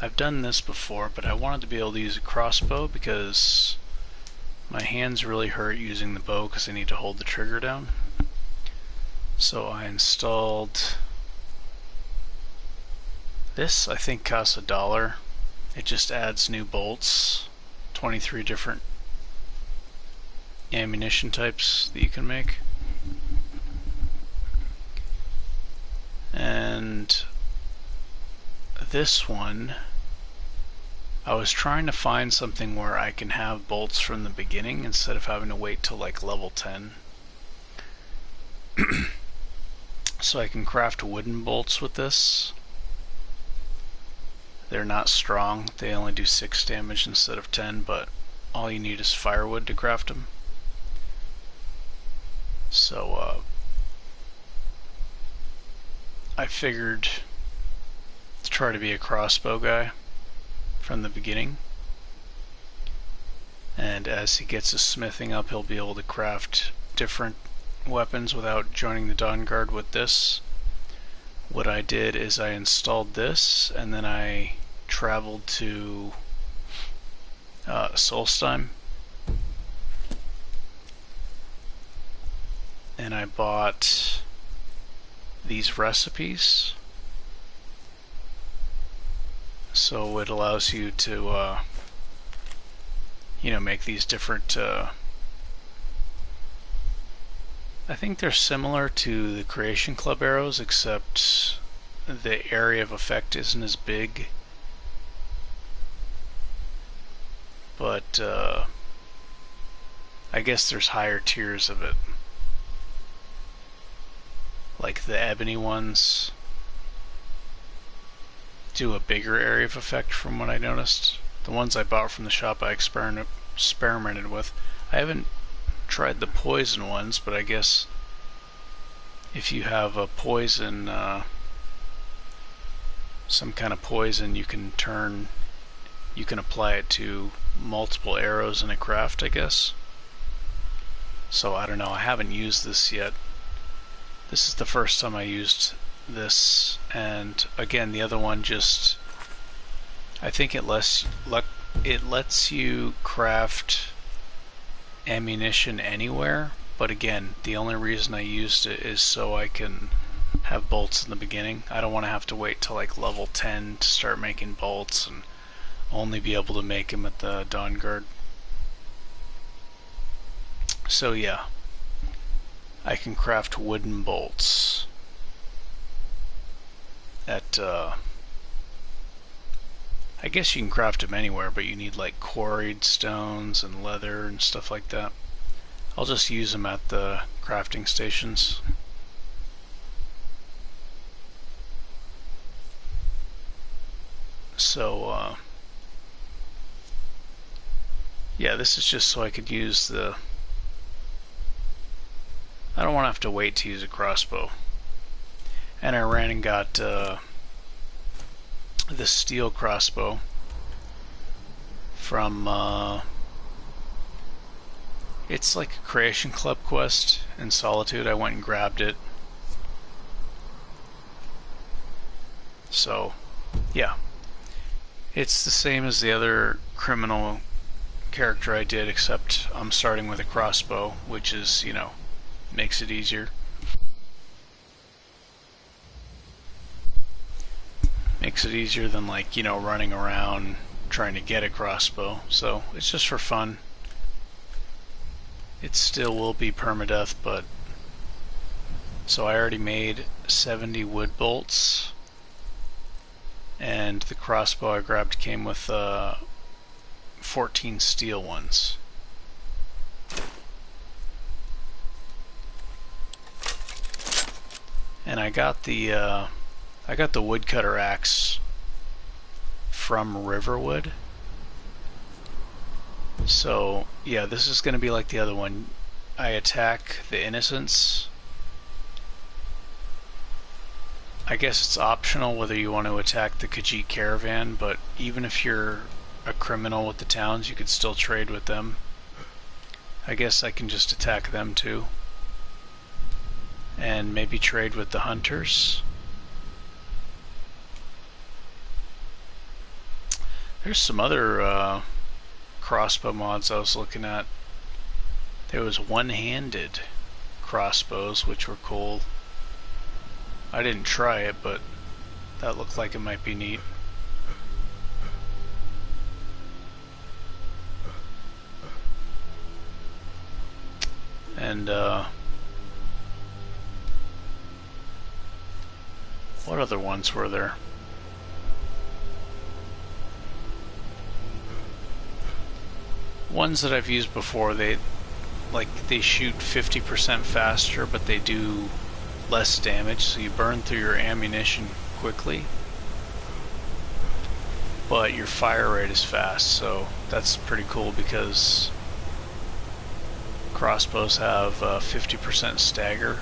I've done this before, but I wanted to be able to use a crossbow because my hands really hurt using the bow because I need to hold the trigger down. So I installed this. I think costs $1. It just adds new bolts, 23 different ammunition types that you can make. And this one, I was trying to find something where I can have bolts from the beginning instead of having to wait till like level 10. So I can craft wooden bolts with this. They're not strong, they only do 6 damage instead of 10, but all you need is firewood to craft them. So I figured to try to be a crossbow guy from the beginning, and as he gets his smithing up he'll be able to craft different weapons without joining the Dawn Guard with this. What I did is I installed this and then I traveled to Solstheim and I bought these recipes. So it allows you to make these different I think they're similar to the Creation Club arrows, except the area of effect isn't as big. But I guess there's higher tiers of it. Like the ebony ones do a bigger area of effect from what I noticed. The ones I bought from the shop I experimented with. I haven't tried the poison ones, but I guess if you have a poison, some kind of poison, you can apply it to multiple arrows in a craft, I guess. So I don't know, I haven't used this yet. This is the first time I used this, and again the other one just, I think it lets you craft ammunition anywhere, but again the only reason I used it is so I can have bolts in the beginning. I don't want to have to wait till like level 10 to start making bolts and only be able to make them at the Dawn Guard. So yeah, I can craft wooden bolts at I guess you can craft them anywhere, but you need like quarried stones and leather and stuff like that. I'll just use them at the crafting stations. So yeah, this is just so I could use the, I don't want to have to wait to use a crossbow. And I ran and got the steel crossbow from it's like a Creation Club quest in Solitude. I went and grabbed it. So yeah, it's the same as the other criminal character I did, except I'm starting with a crossbow, which is, makes it easier. Makes it easier than like, running around trying to get a crossbow. So it's just for fun. It still will be permadeath, but so I already made 70 wood bolts, and the crossbow I grabbed came with 14 steel ones. And I got the woodcutter axe from Riverwood. So yeah, this is going to be like the other one. I attack the innocents. I guess it's optional whether you want to attack the Khajiit caravan, but even if you're a criminal with the towns, you could still trade with them. I guess I can just attack them too. And maybe trade with the hunters. There's some other crossbow mods I was looking at. There was one-handed crossbows, which were cool. I didn't try it, but that looked like it might be neat. And what other ones were there? Ones that I've used before, they shoot 50% faster, but they do less damage, so you burn through your ammunition quickly, but your fire rate is fast, so that's pretty cool because crossbows have 50% stagger,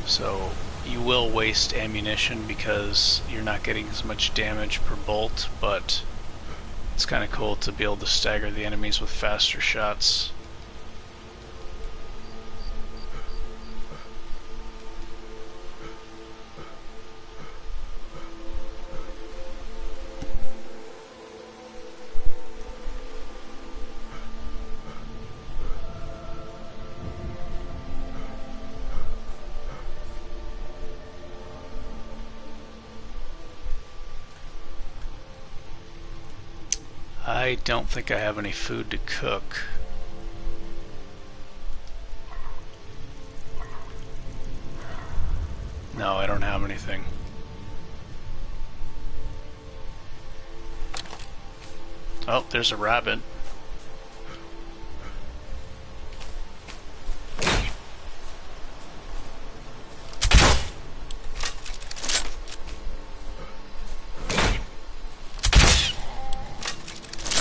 so you will waste ammunition because you're not getting as much damage per bolt, but it's kind of cool to be able to stagger the enemies with faster shots. I don't think I have any food to cook. No, I don't have anything. Oh, there's a rabbit.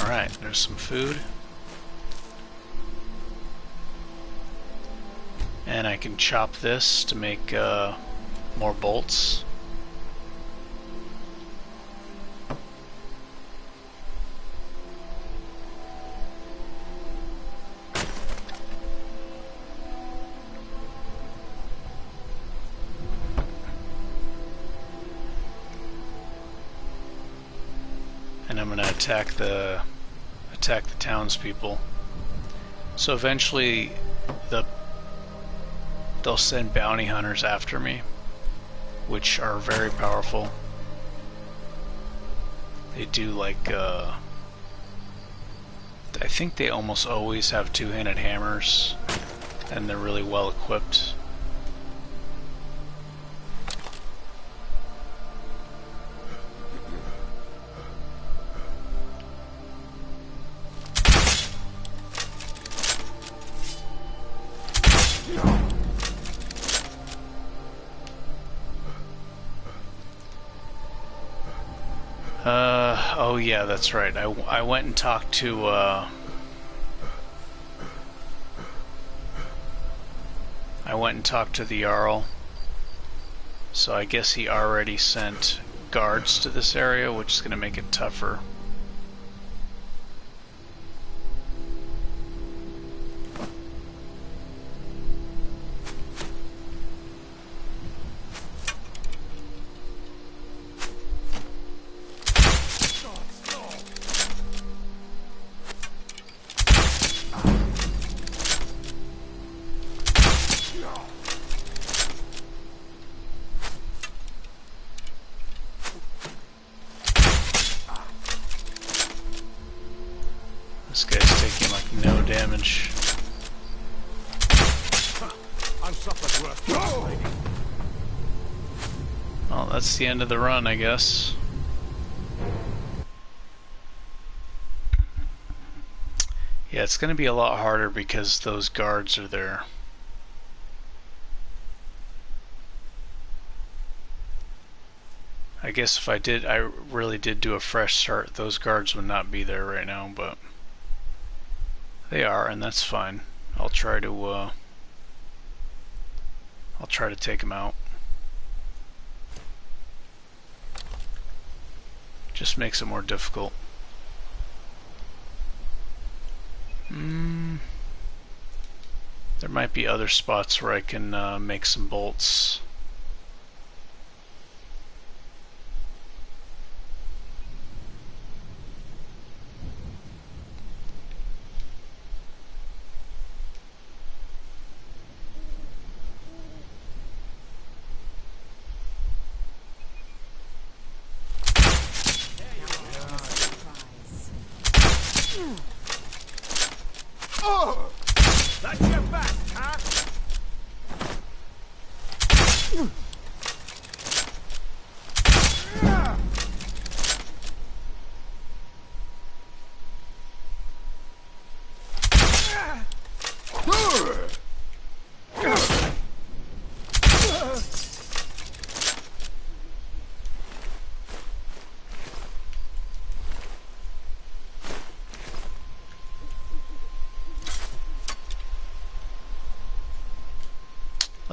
Alright, there's some food. And I can chop this to make more bolts. And I'm gonna attack the townspeople. So eventually they'll send bounty hunters after me, which are very powerful. They do like I think they almost always have two-handed hammers, and they're really well equipped. Oh yeah, that's right. I went and talked to I went and talked to the Jarl. So I guess he already sent guards to this area, which is going to make it tougher. This guy's taking like no damage. Well, that's the end of the run, I guess. Yeah, it's going to be a lot harder because those guards are there. I guess if I really did do a fresh start, those guards would not be there right now, but they are, and that's fine. I'll try to take them out. Just makes it more difficult. There might be other spots where I can make some bolts.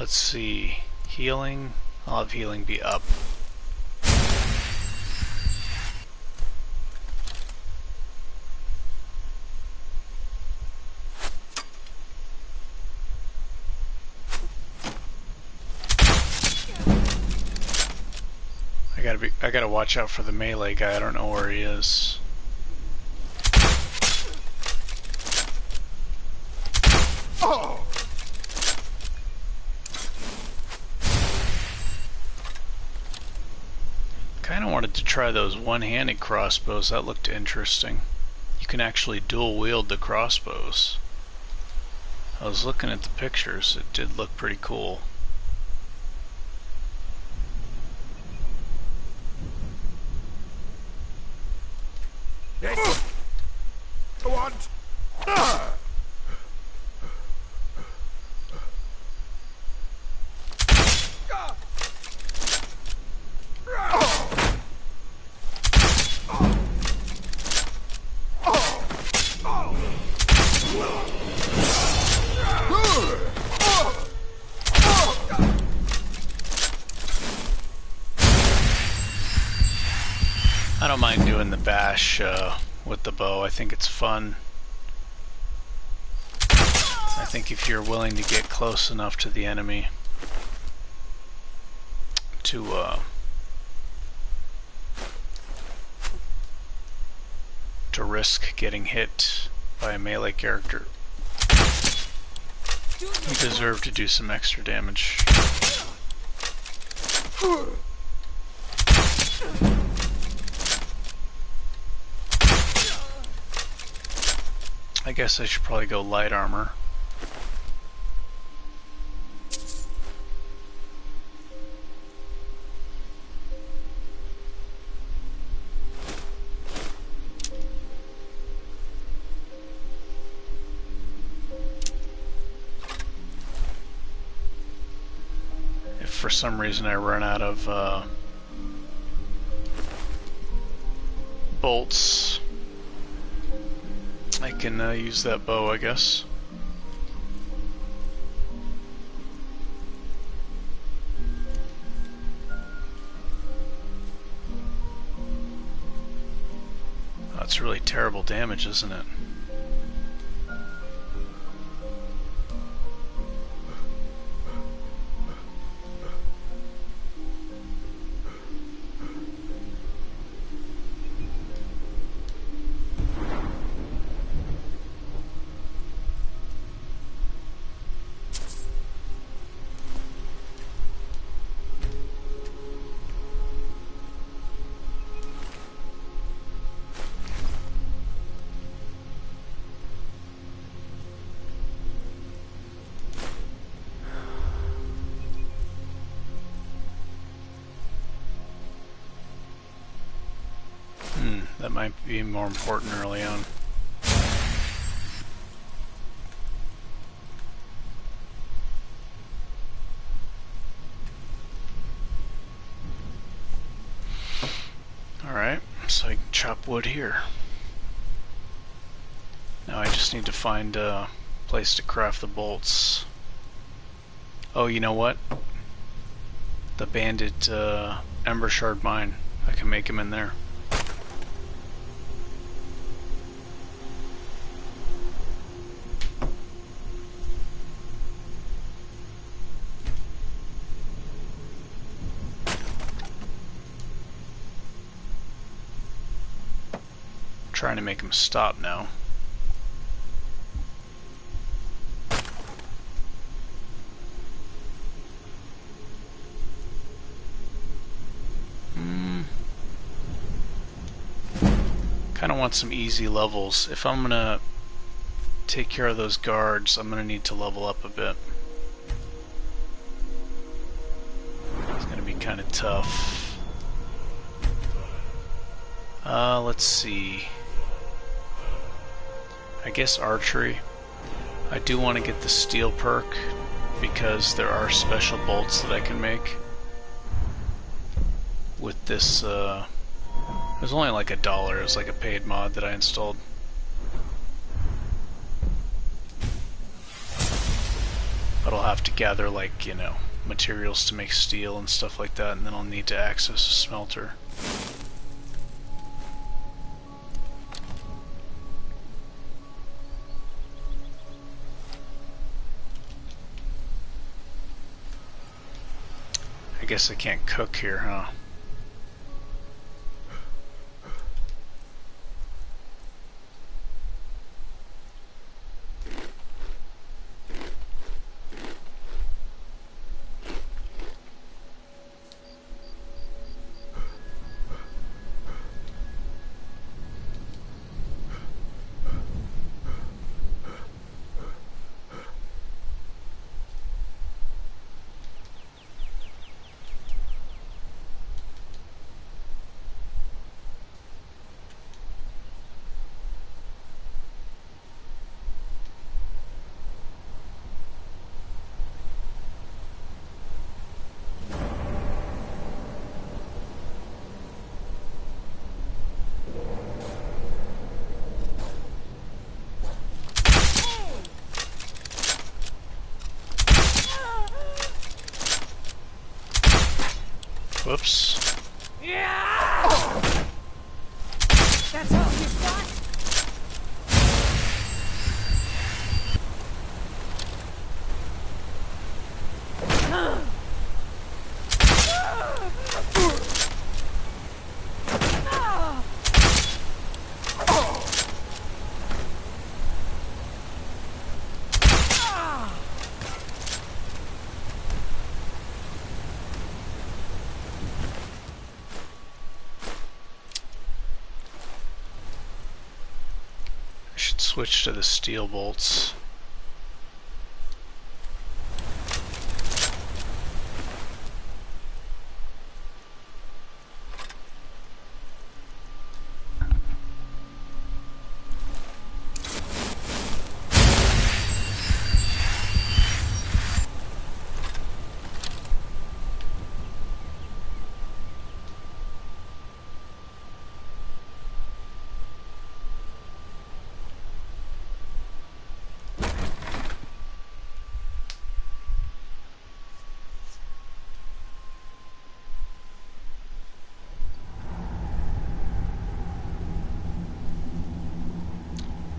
Let's see. Healing. I'll have healing be up. I gotta watch out for the melee guy. I don't know where he is. Oh! Kinda wanted to try those one-handed crossbows. That looked interesting. You can actually dual wield the crossbows. I was looking at the pictures. It did look pretty cool. What? I don't mind doing the bash with the bow. I think it's fun. I think if you're willing to get close enough to the enemy to risk getting hit by a melee character, you deserve to do some extra damage. I guess I should probably go light armor. If for some reason I run out of bolts, I can use that bow, I guess. That's really terrible damage, isn't it? That might be more important early on. Alright, so I can chop wood here. Now I just need to find a place to craft the bolts. Oh, you know what? The bandit Ember Shard mine. I can make him in there. Trying to make him stop now. Kind of want some easy levels. If I'm gonna take care of those guards, I'm gonna need to level up a bit. It's gonna be kind of tough. Let's see. I guess archery. I do want to get the steel perk because there are special bolts that I can make with this. It was only like $1. It was like a paid mod that I installed. But I'll have to gather, like, you know, materials to make steel and stuff like that, and then I'll need to access a smelter. I guess I can't cook here, huh? Whoops. Yeah! That's all you've got? Switch to the steel bolts.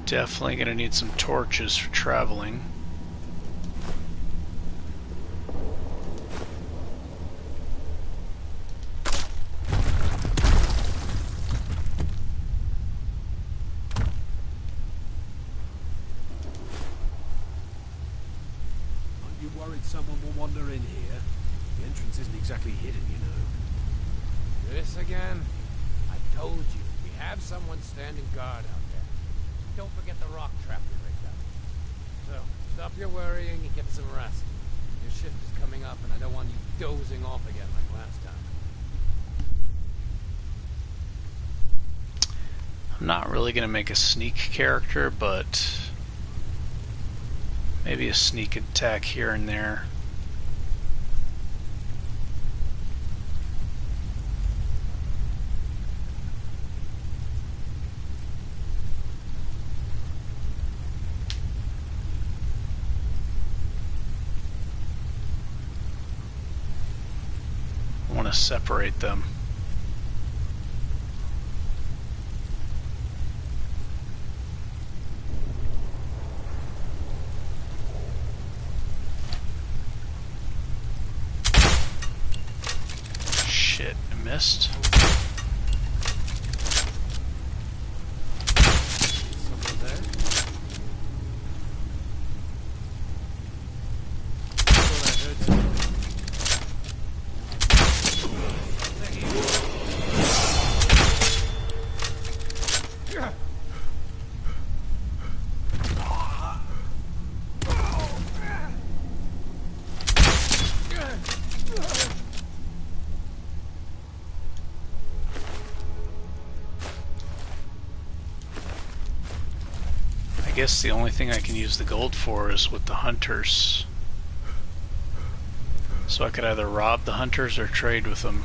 Definitely gonna need some torches for traveling. Aren't you worried someone will wander in here? The entrance isn't exactly hidden, you know. This again? I told you, we have someone standing guard out there. Don't forget the rock trap we rigged up. So, stop your worrying and get some rest. Your shift is coming up and I don't want you dozing off again like last time. I'm not really gonna make a sneak character, but maybe a sneak attack here and there. Separate them. Shit, I missed. Someone there? I thought I heard something. I guess the only thing I can use the gold for is with the hunters. So I could either rob the hunters or trade with them.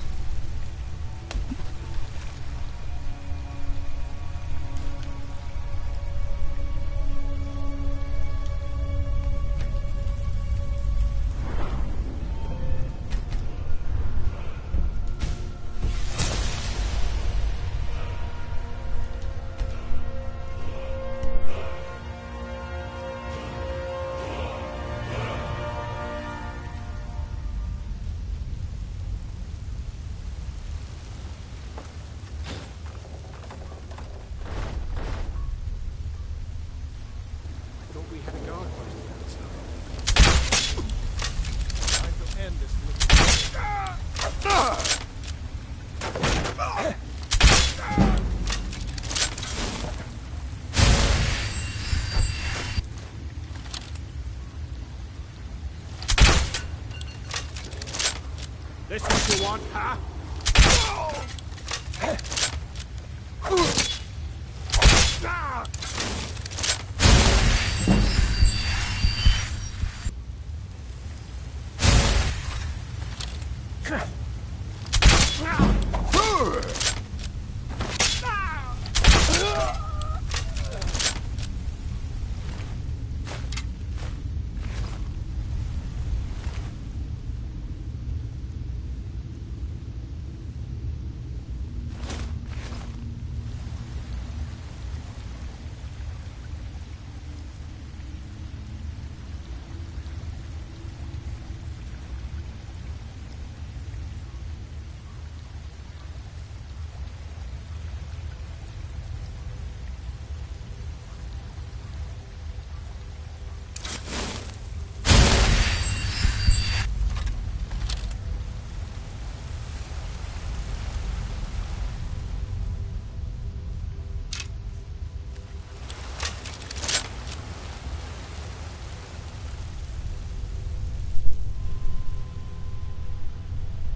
want, huh?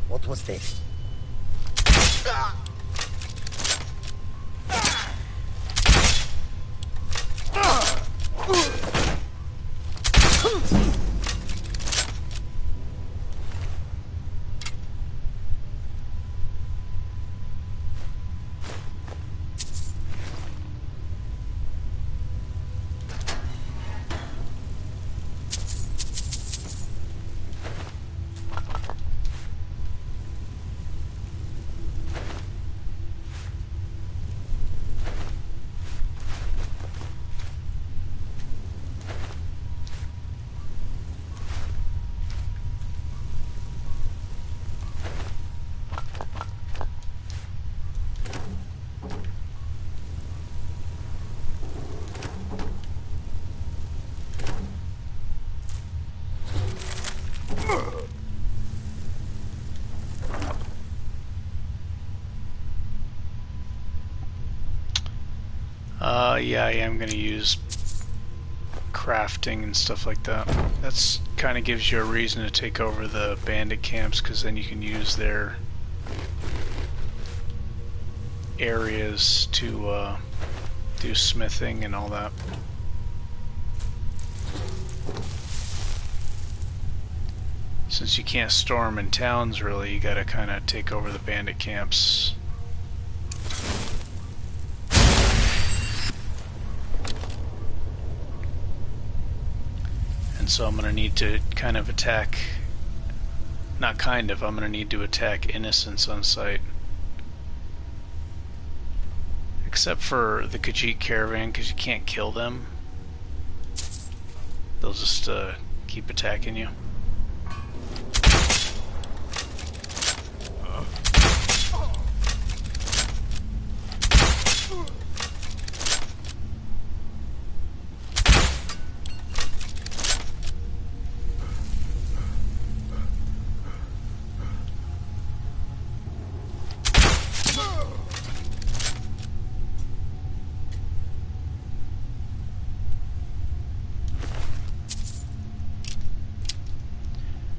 What was this? Yeah, I am going to use crafting and stuff like that. That's kind of gives you a reason to take over the bandit camps, because then you can use their areas to do smithing and all that. Since you can't store them in towns really, you gotta kind of take over the bandit camps. So I'm going to need to kind of attack, not kind of, I'm going to need to attack innocents on sight. Except for the Khajiit caravan, because you can't kill them. They'll just keep attacking you.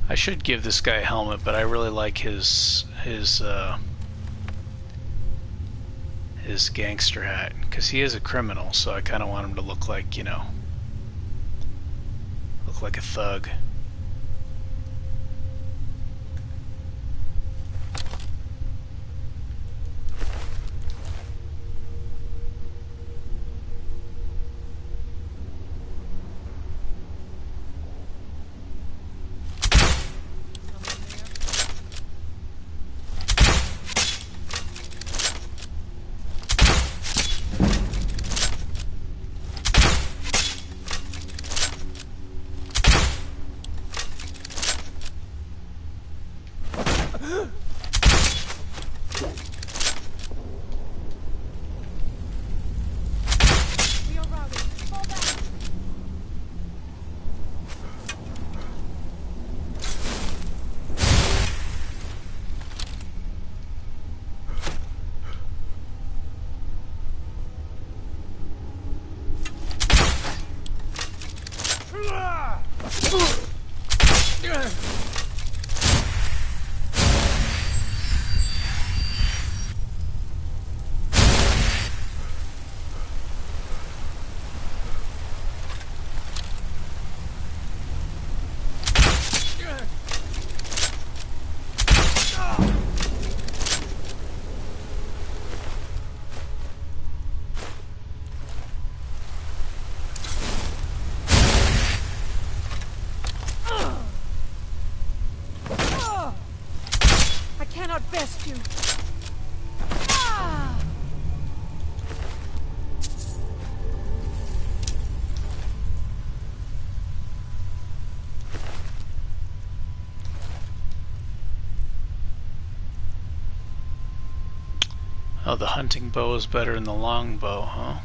I should give this guy a helmet, but I really like his gangster hat, because he is a criminal, so I kind of want him to look like, you know, look like a thug. Oh, the hunting bow is better than the long bow, huh?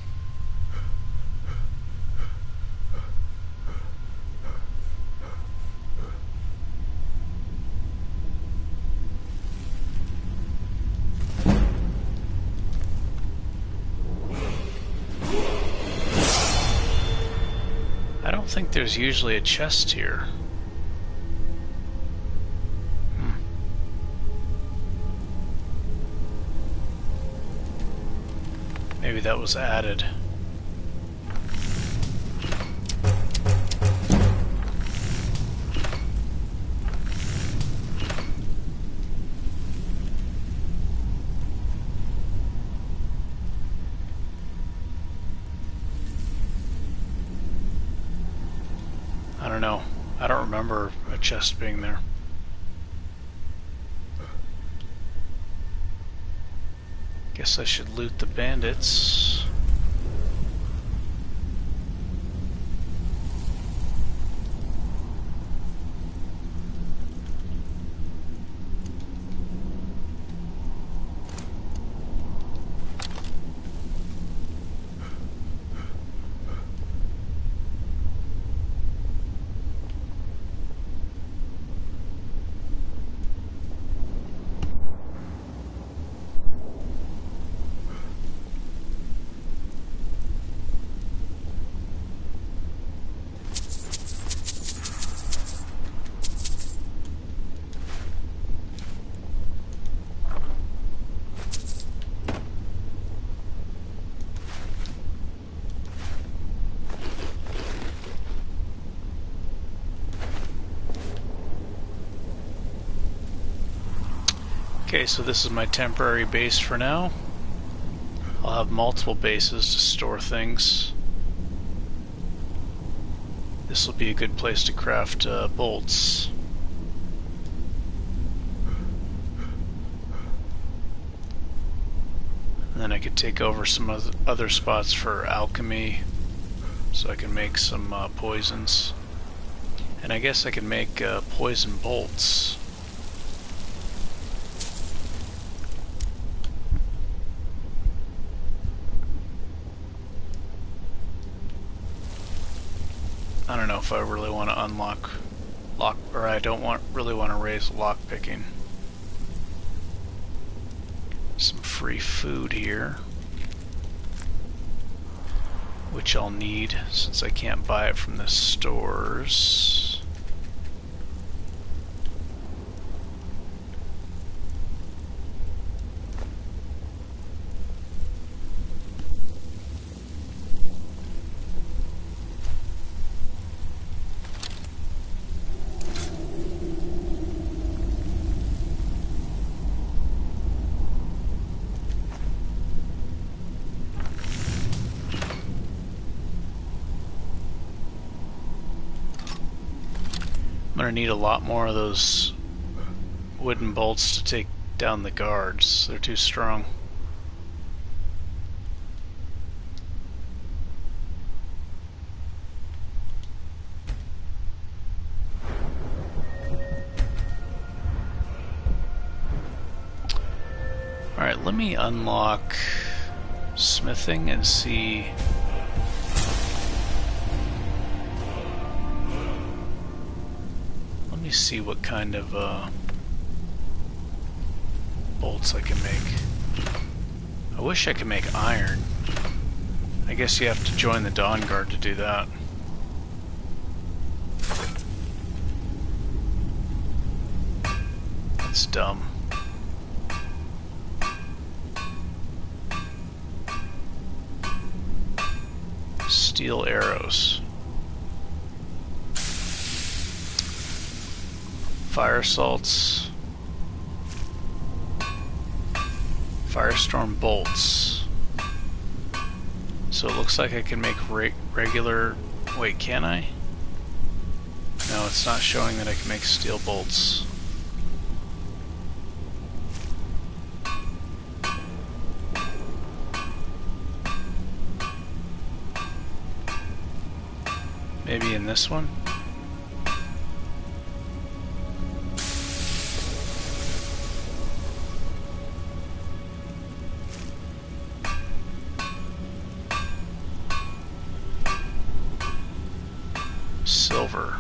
I don't think there's usually a chest here. Maybe that was added. I don't know. I don't remember a chest being there. Guess I should loot the bandits. Okay, so this is my temporary base for now. I'll have multiple bases to store things. This will be a good place to craft bolts. And then I could take over some other spots for alchemy, so I can make some poisons. And I guess I can make poison bolts. I don't know if I really want to unlock or I don't really want to raise lock picking. Some free food here, which I'll need since I can't buy it from the stores. I'm gonna need a lot more of those wooden bolts to take down the guards. They're too strong. Alright, let me unlock smithing and see. Let me see what kind of bolts I can make. I wish I could make iron. I guess you have to join the Dawn Guard to do that. That's dumb. Steel arrows. Fire salts. Firestorm bolts. So it looks like I can make regular... Wait, can I? No, it's not showing that I can make steel bolts. Maybe in this one? silver.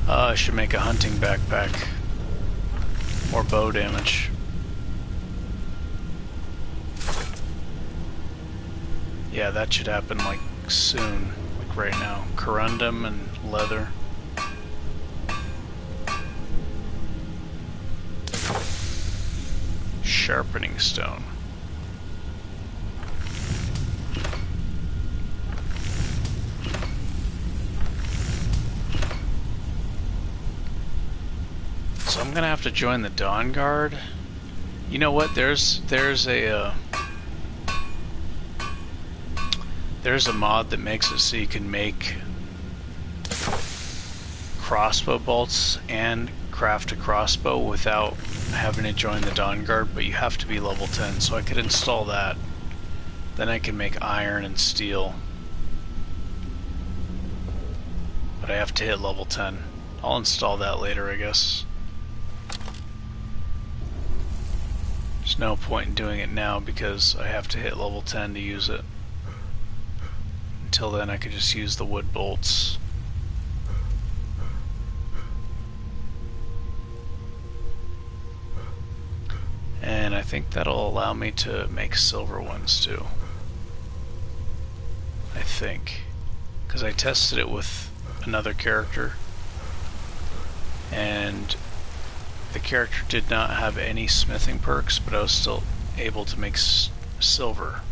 I should make a hunting backpack. More bow damage. Yeah, that should happen like soon, like right now. Corundum and leather. Sharpening stone. So I'm gonna have to join the Dawn Guard. You know what? There's a mod that makes it so you can make crossbow bolts and craft a crossbow without having to join the Dawn Guard, but you have to be level 10, so I could install that. Then I can make iron and steel. But I have to hit level 10. I'll install that later, I guess. There's no point in doing it now because I have to hit level 10 to use it. Until then I could just use the wood bolts. And I think that'll allow me to make silver ones too. I think. Because I tested it with another character. And the character did not have any smithing perks, but I was still able to make silver.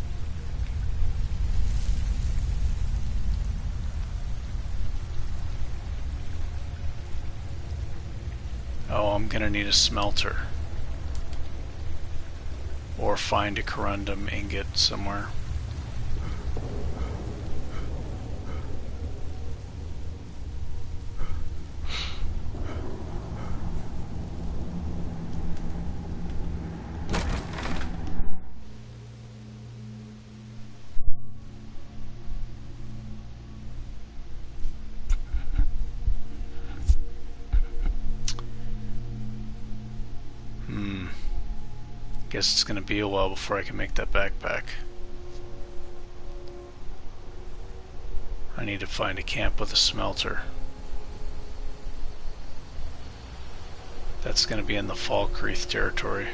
Oh, I'm gonna need a smelter. Or find a corundum ingot somewhere. Guess it's gonna be a while before I can make that backpack. I need to find a camp with a smelter. That's gonna be in the Falkreath territory.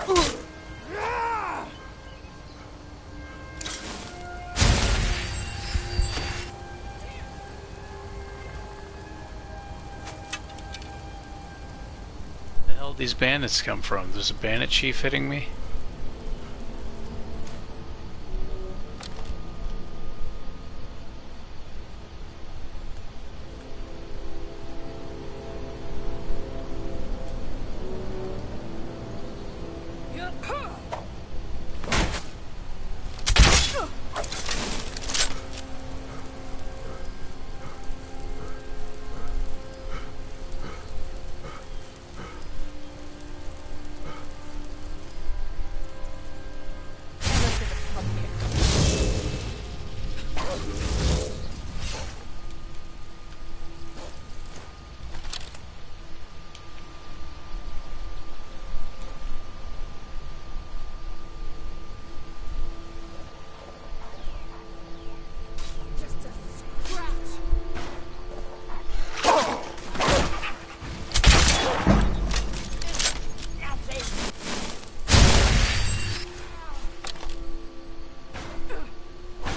Where the hell did these bandits come from? There's a bandit chief hitting me?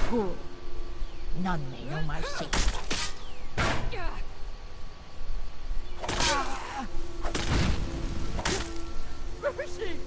fool. None may know my secret. Where is she?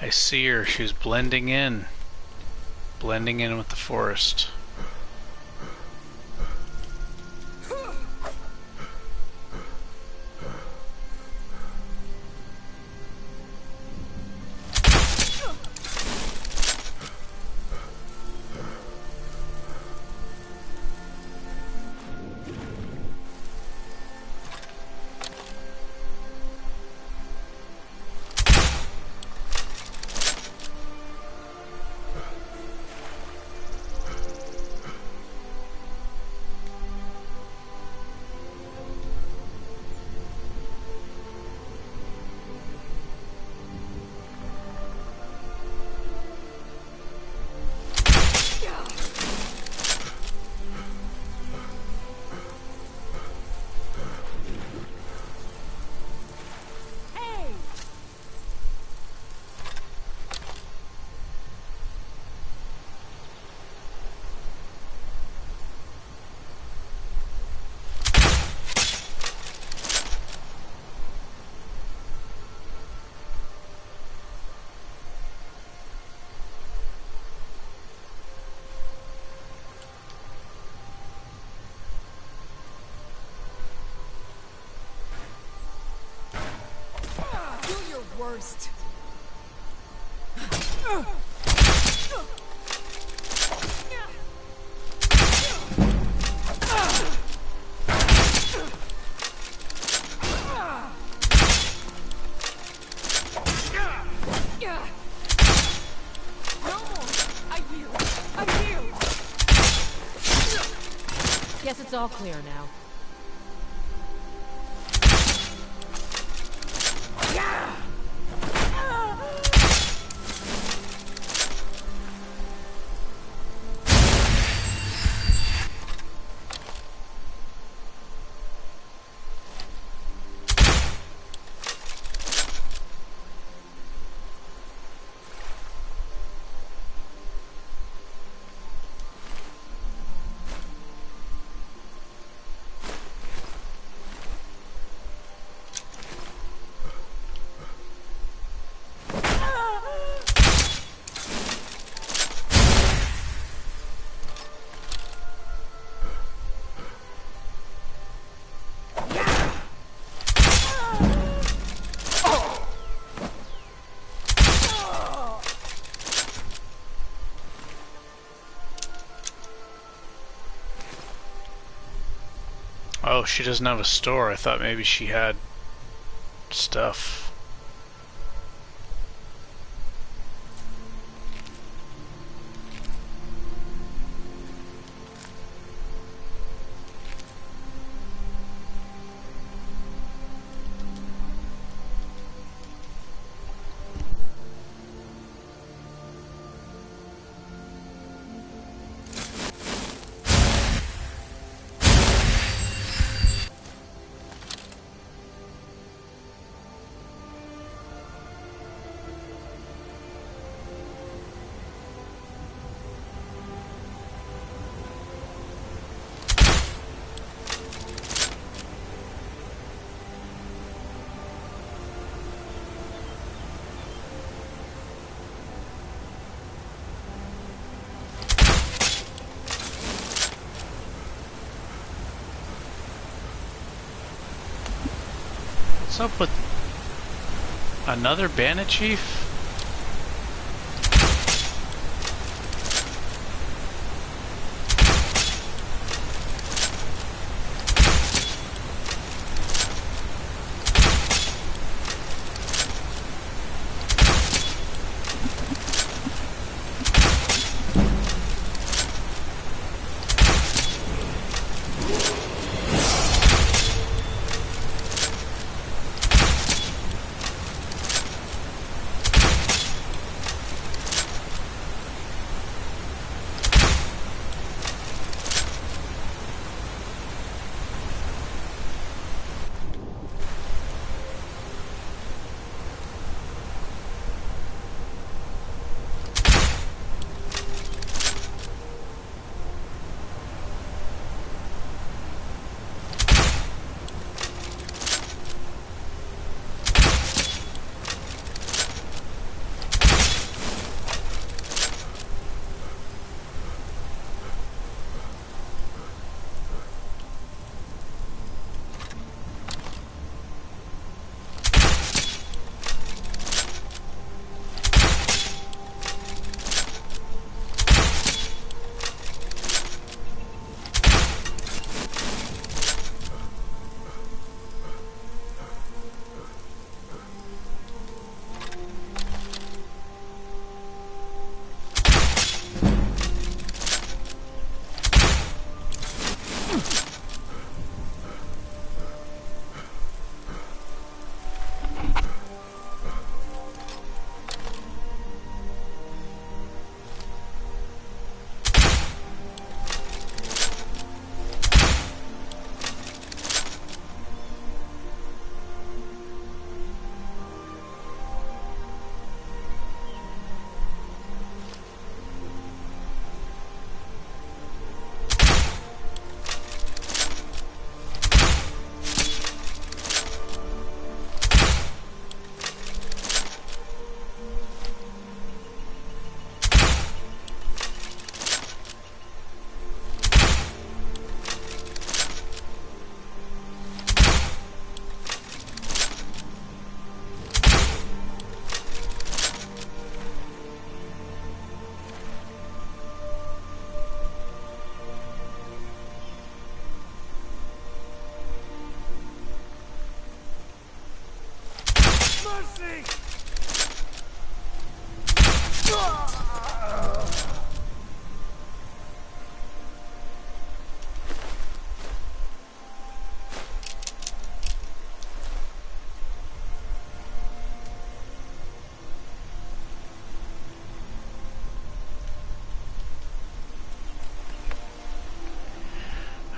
I see her. She's blending in with the forest. Worst. Guess it's all clear now. Oh, she doesn't have a store. I thought maybe she had stuff. What's up with another bandit chief?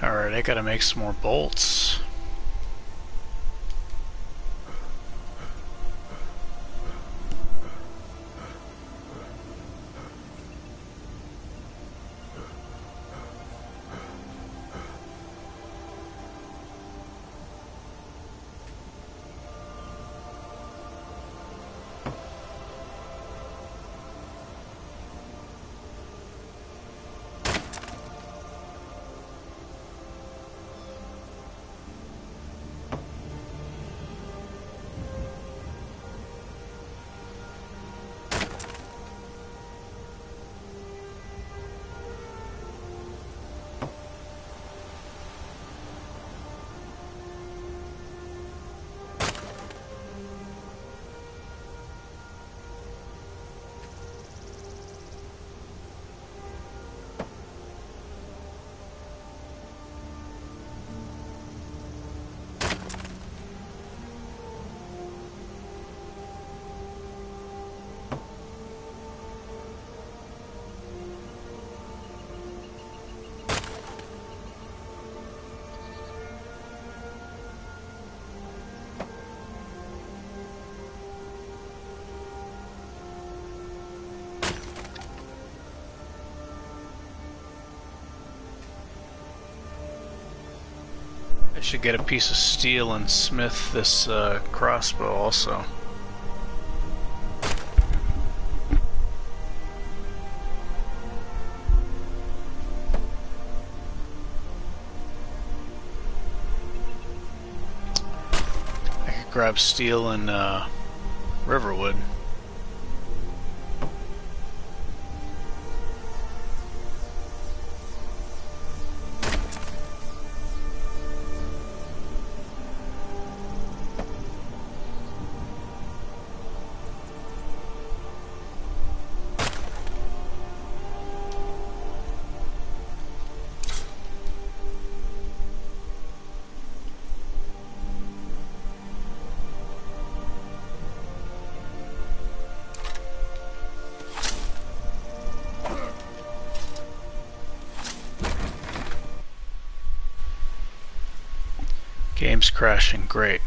Alright, I gotta make some more bolts. I should get a piece of steel and smith this crossbow also. I could grab steel and Riverwood. Game's crashing, great.